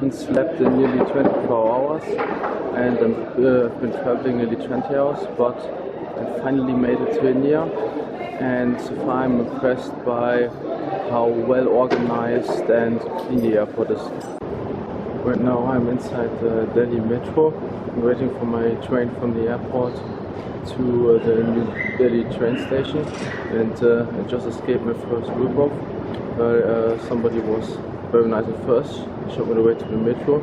haven't slept in nearly 24 hours, and I've been traveling nearly 20 hours, but I finally made it to India, and so far I'm impressed by how well organized and clean the airport is. Right now I'm inside the Delhi metro. I'm waiting for my train from the airport to the new Delhi train station, and I just escaped my first rip-off. Somebody was very nice at first, showed me the way to the metro,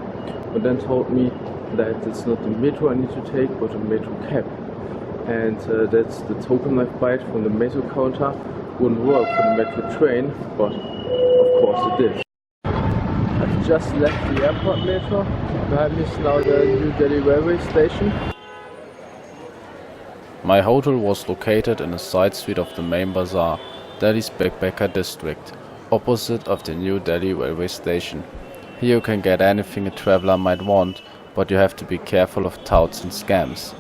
but then told me that it's not the metro I need to take, but a metro cab. And that's the token I bite from the metro counter. Wouldn't work for the metro train, but of course it did. I've just left the airport metro. Behind me is now the new Delhi railway station. My hotel was located in a side street of the main bazaar, Delhi's backpacker district, opposite of the new Delhi railway station. Here you can get anything a traveler might want, but you have to be careful of touts and scams.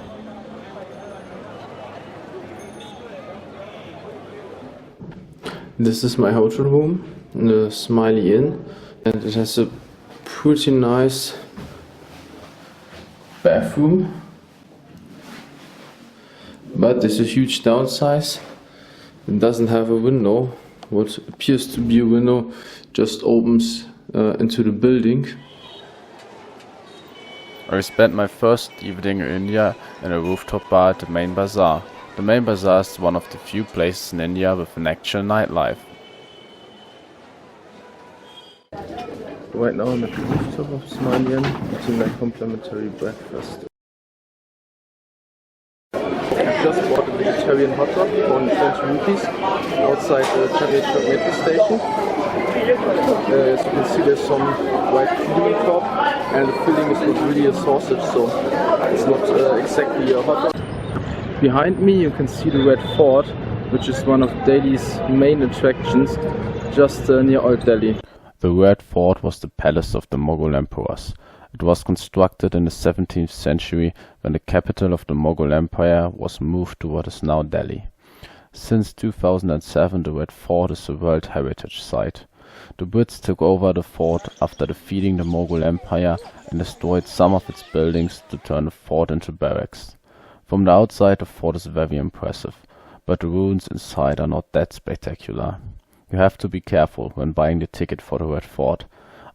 This is my hotel room in the Smiley Inn, and it has a pretty nice bathroom. But there's a huge downside. It doesn't have a window. What appears to be a window just opens into the building. I spent my first evening in India in a rooftop bar at the main bazaar. The main bazaar is one of the few places in India with an actual nightlife. Right now I'm at the rooftop of Smiley Inn, eating my complimentary breakfast. I've just bought a vegetarian hot dog for 20 rupees outside the Chennai metro station. As you can see, there's some white filling on top, and the filling is not really a sausage, so it's not exactly a hot dog. Behind me you can see the Red Fort, which is one of Delhi's main attractions, just near Old Delhi. The Red Fort was the palace of the Mughal emperors. It was constructed in the 17th century when the capital of the Mughal Empire was moved to what is now Delhi. Since 2007 the Red Fort is a World Heritage Site. The Brits took over the fort after defeating the Mughal Empire and destroyed some of its buildings to turn the fort into barracks. From the outside the fort is very impressive, but the ruins inside are not that spectacular. You have to be careful when buying the ticket for the Red Fort.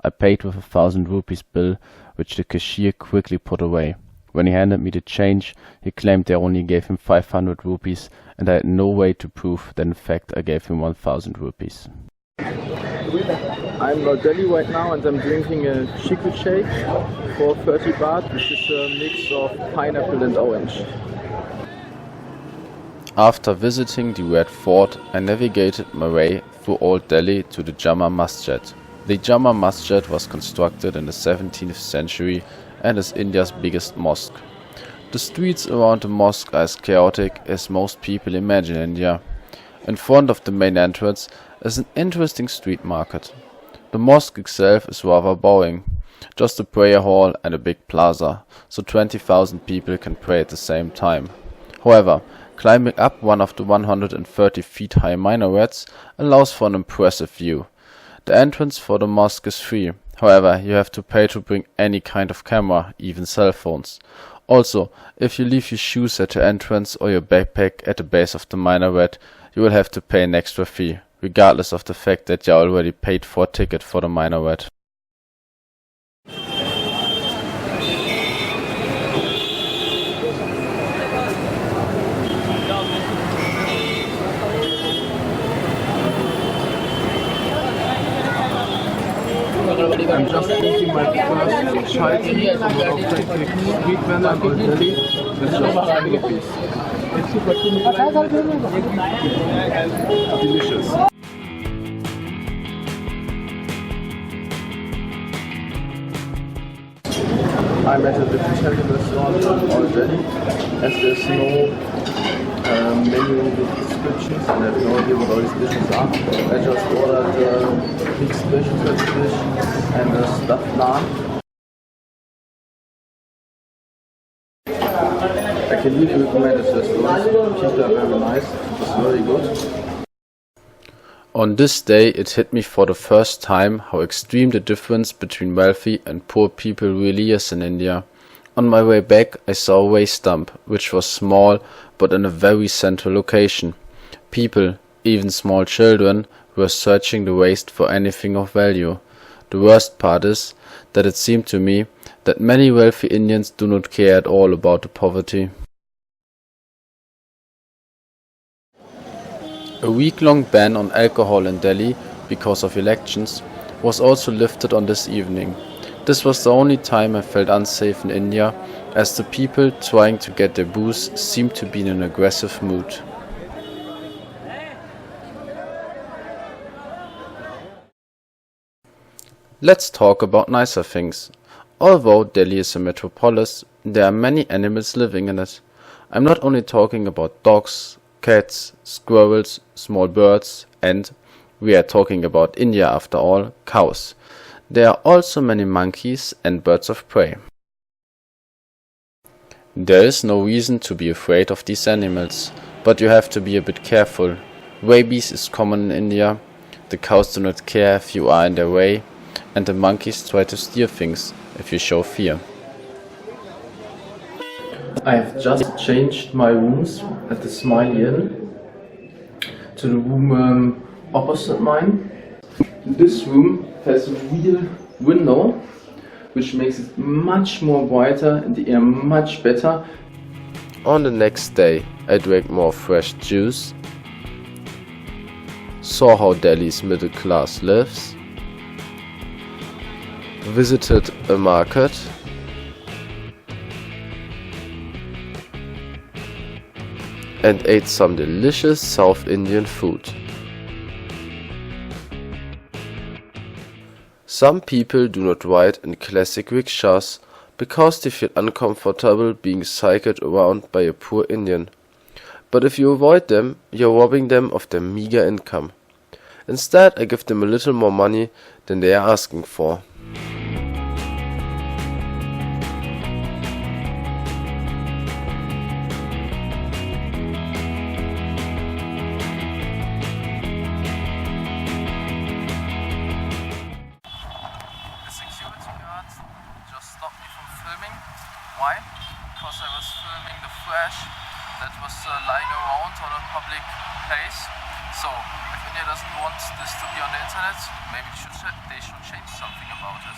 I paid with a 1,000 rupees bill, which the cashier quickly put away. When he handed me the change, he claimed they only gave him 500 rupees, and I had no way to prove that in fact I gave him 1,000 rupees. I'm in Delhi right now, and I'm drinking a chiku shake for 30 baht, which is a mix of pineapple and orange. After visiting the Red Fort, I navigated my way through Old Delhi to the Jama Masjid. The Jama Masjid was constructed in the 17th century and is India's biggest mosque. The streets around the mosque are as chaotic as most people imagine India. In front of the main entrance is an interesting street market. The mosque itself is rather boring, just a prayer hall and a big plaza, so 20,000 people can pray at the same time. However, climbing up one of the 130 feet high minarets allows for an impressive view. The entrance for the mosque is free, however you have to pay to bring any kind of camera, even cell phones. Also, if you leave your shoes at the entrance or your backpack at the base of the minaret, you will have to pay an extra fee, regardless of the fact that you already paid for a ticket for the minaret. I'm just drinking my first chai tea from an authentic street vendor in Old Delhi. It's just 10 rupees. Delicious. I'm at a vegetarian restaurant in Old Delhi, as there's no menu with descriptions and I have no idea what all these dishes are. I just ordered a mixed vegetable dish and a stuffed naan. I can really recommend this restaurant. People are very nice. It's very good. On this day it hit me for the first time how extreme the difference between wealthy and poor people really is in India. On my way back I saw a waste dump, which was small but in a very central location. People, even small children, were searching the waste for anything of value. The worst part is that it seemed to me that many wealthy Indians do not care at all about the poverty. A week-long ban on alcohol in Delhi because of elections was also lifted on this evening. This was the only time I felt unsafe in India, as the people trying to get their booze seemed to be in an aggressive mood. Let's talk about nicer things. Although Delhi is a metropolis, there are many animals living in it. I'm not only talking about dogs, cats, squirrels, small birds, and, we are talking about India after all, cows. There are also many monkeys and birds of prey. There is no reason to be afraid of these animals, but you have to be a bit careful. Rabies is common in India, the cows do not care if you are in their way, and the monkeys try to steal things if you show fear. I have just changed my rooms at the Smiley Inn to the room opposite mine. This room has a real window, which makes it much more brighter and the air much better. On the next day I drank more fresh juice, saw how Delhi's middle class lives, visited a market, and ate some delicious South Indian food. Some people do not ride in classic rickshaws because they feel uncomfortable being cycled around by a poor Indian. But if you avoid them, you're robbing them of their meager income. Instead, I give them a little more money than they are asking for. Why? Because I was filming the trash that was lying around on a public place. So, if India doesn't want this to be on the internet, maybe they should change something about it.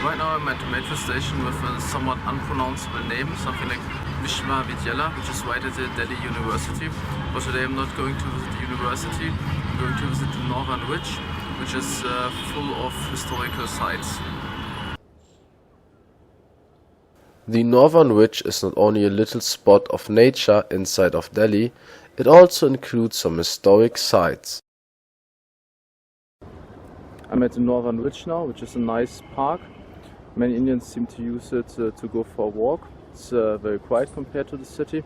Right now I'm at the metro station with a somewhat unpronounceable name, something like Vishwavidyalaya, which is right at the Delhi University. But today I'm not going to visit the university, I'm going to visit the Northern Ridge, which is full of historical sites. The Northern Ridge is not only a little spot of nature inside of Delhi, it also includes some historic sites. I'm at the Northern Ridge now, which is a nice park. Many Indians seem to use it to go for a walk. It's very quiet compared to the city.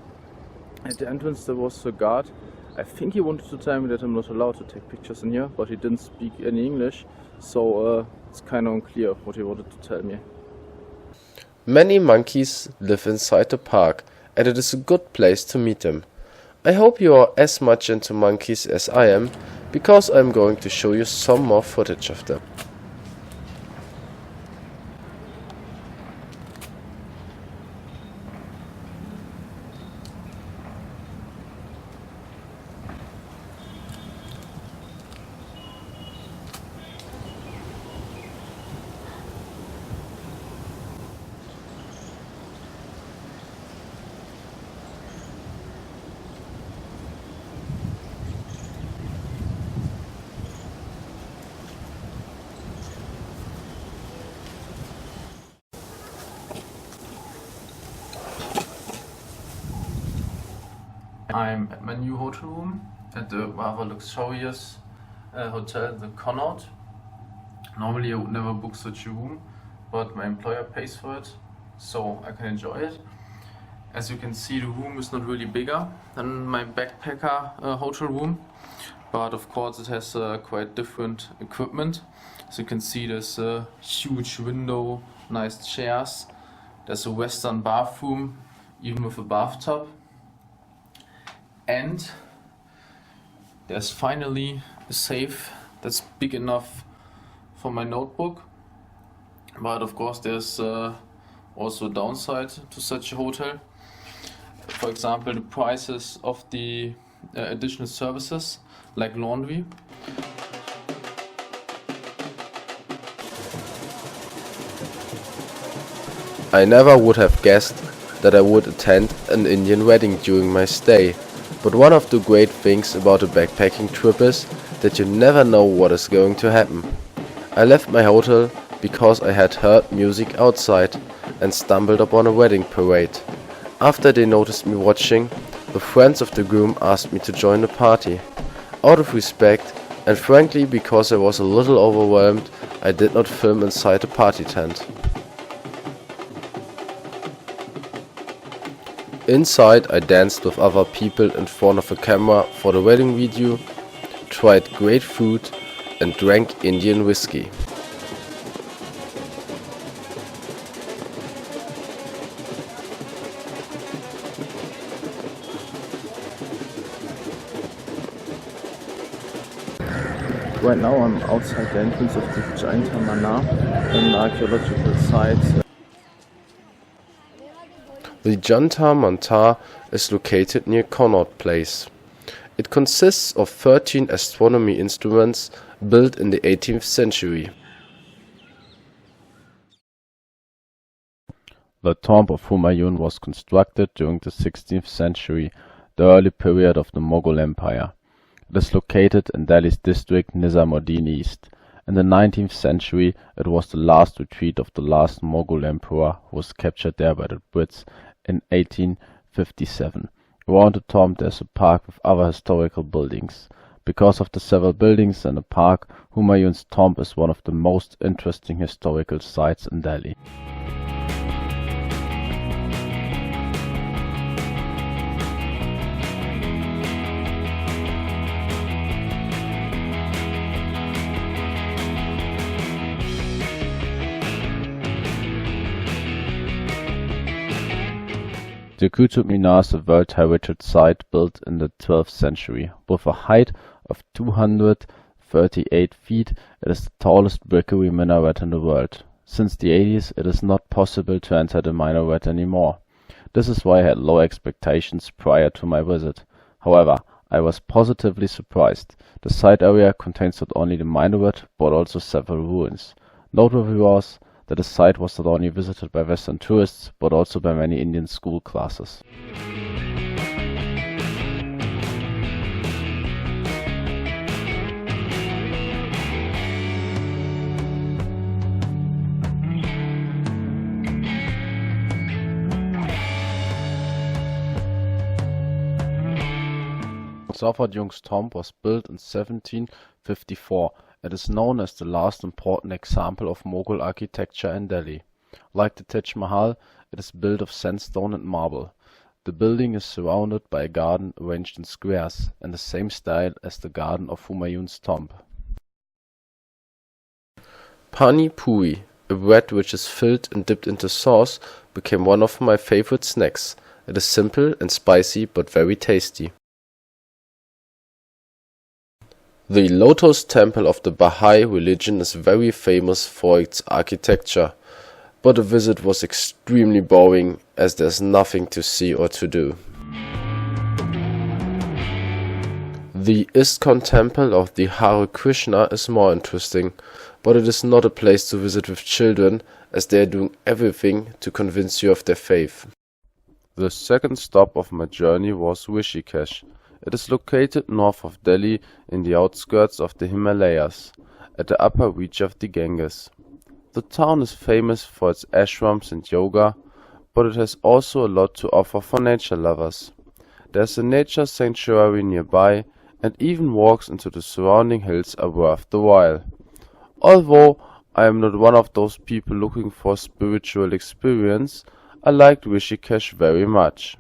At the entrance there was a guard. I think he wanted to tell me that I'm not allowed to take pictures in here, but he didn't speak any English, so it's kind of unclear what he wanted to tell me. Many monkeys live inside the park, and it is a good place to meet them. I hope you are as much into monkeys as I am, because I am going to show you some more footage of them. I'm at my new hotel room at the rather luxurious hotel, the Connaught. Normally I would never book such a room, but my employer pays for it, so I can enjoy it. As you can see, the room is not really bigger than my backpacker hotel room, but of course it has quite different equipment. As you can see, there's a huge window, nice chairs, there's a western bathroom, even with a bathtub. And There's finally a safe that's big enough for my notebook, but of course there's also a downside to such a hotel. For example, the prices of the additional services like laundry. I never would have guessed that I would attend an Indian wedding during my stay, but one of the great things about a backpacking trip is that you never know what is going to happen. I left my hotel because I had heard music outside and stumbled upon a wedding parade. After they noticed me watching, the friends of the groom asked me to join the party. Out of respect, and frankly because I was a little overwhelmed, I did not film inside the party tent. Inside, I danced with other people in front of a camera for the wedding video, tried great food and drank Indian whiskey. Right now I'm outside the entrance of the giant Mannar, an archaeological site. The Jantar Mantar is located near Connaught Place. It consists of 13 astronomy instruments built in the 18th century. The tomb of Humayun was constructed during the 16th century, the early period of the Mughal Empire. It is located in Delhi's district Nizamuddin East. In the 19th century, it was the last retreat of the last Mughal emperor, who was captured there by the Brits in 1857. Around the tomb there is a park with other historical buildings. Because of the several buildings and the park, Humayun's tomb is one of the most interesting historical sites in Delhi. The Qutub Minar is a World Heritage Site built in the 12th century. With a height of 238 feet, it is the tallest brickery minaret in the world. Since the 80s, it is not possible to enter the minaret anymore. This is why I had low expectations prior to my visit. However, I was positively surprised. The site area contains not only the minaret, but also several ruins. Noteworthy was that the site was not only visited by Western tourists, but also by many Indian school classes. Safwatjung's tomb was built in 1754. It is known as the last important example of Mughal architecture in Delhi. Like the Taj Mahal, it is built of sandstone and marble. The building is surrounded by a garden arranged in squares, in the same style as the garden of Humayun's tomb. Pani Puri, a bread which is filled and dipped into sauce, became one of my favorite snacks. It is simple and spicy but very tasty. The Lotus Temple of the Baha'i religion is very famous for its architecture, but the visit was extremely boring as there's nothing to see or to do. The ISKCON temple of the Hare Krishna is more interesting, but it is not a place to visit with children as they are doing everything to convince you of their faith. The second stop of my journey was Rishikesh. It is located north of Delhi in the outskirts of the Himalayas, at the upper reach of the Ganges. The town is famous for its ashrams and yoga, but it has also a lot to offer for nature lovers. There's a nature sanctuary nearby, and even walks into the surrounding hills are worth the while. Although I am not one of those people looking for a spiritual experience, I liked Rishikesh very much.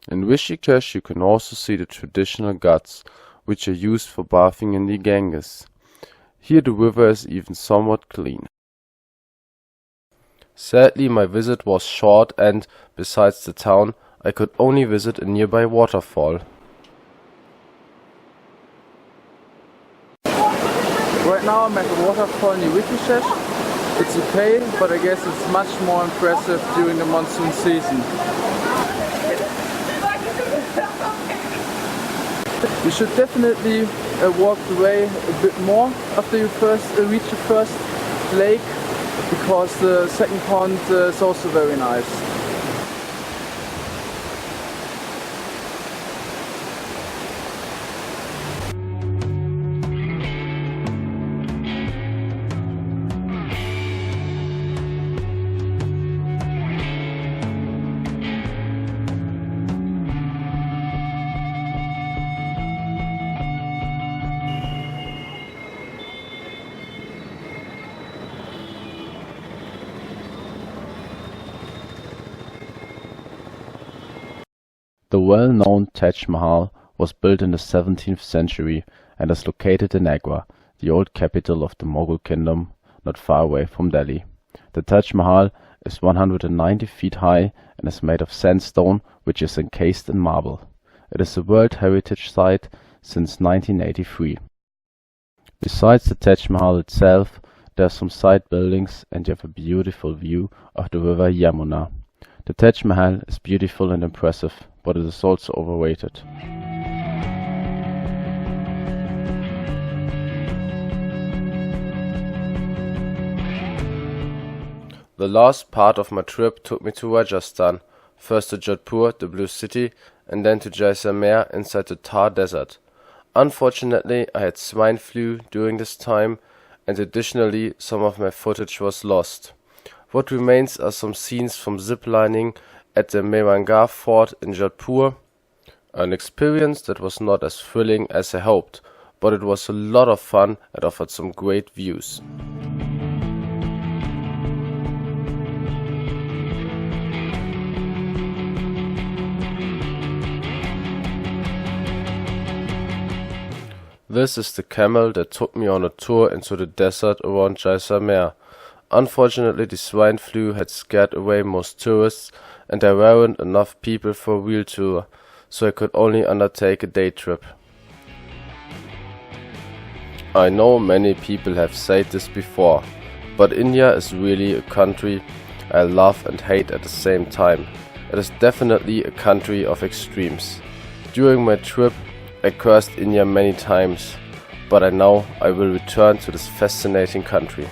In Rishikesh you can also see the traditional ghats, which are used for bathing in the Ganges. Here the river is even somewhat clean. Sadly, my visit was short and, besides the town, I could only visit a nearby waterfall. now I'm at the waterfall near Rishikesh. It's okay, but I guess it's much more impressive during the monsoon season. You should definitely walk the way a bit more after you reach the first lake, because the second pond is also very nice. The well-known Taj Mahal was built in the 17th century and is located in Agra, the old capital of the Mughal kingdom, not far away from Delhi. The Taj Mahal is 190 feet high and is made of sandstone, which is encased in marble. It is a World Heritage Site since 1983. Besides the Taj Mahal itself, there are some side buildings and you have a beautiful view of the river Yamuna. The Taj Mahal is beautiful and impressive, but it is also overrated. The last part of my trip took me to Rajasthan, first to Jodhpur, the Blue City, and then to Jaisalmer inside the Thar desert. Unfortunately, I had swine flu during this time, and additionally some of my footage was lost. What remains are some scenes from ziplining at the Mehrangarh Fort in Jodhpur, an experience that was not as thrilling as I hoped, but it was a lot of fun and offered some great views. This is the camel that took me on a tour into the desert around Jaisalmer. Unfortunately, the swine flu had scared away most tourists and there weren't enough people for a real tour, so I could only undertake a day trip. I know many people have said this before, but India is really a country I love and hate at the same time. It is definitely a country of extremes. During my trip, I cursed India many times, but I know I will return to this fascinating country.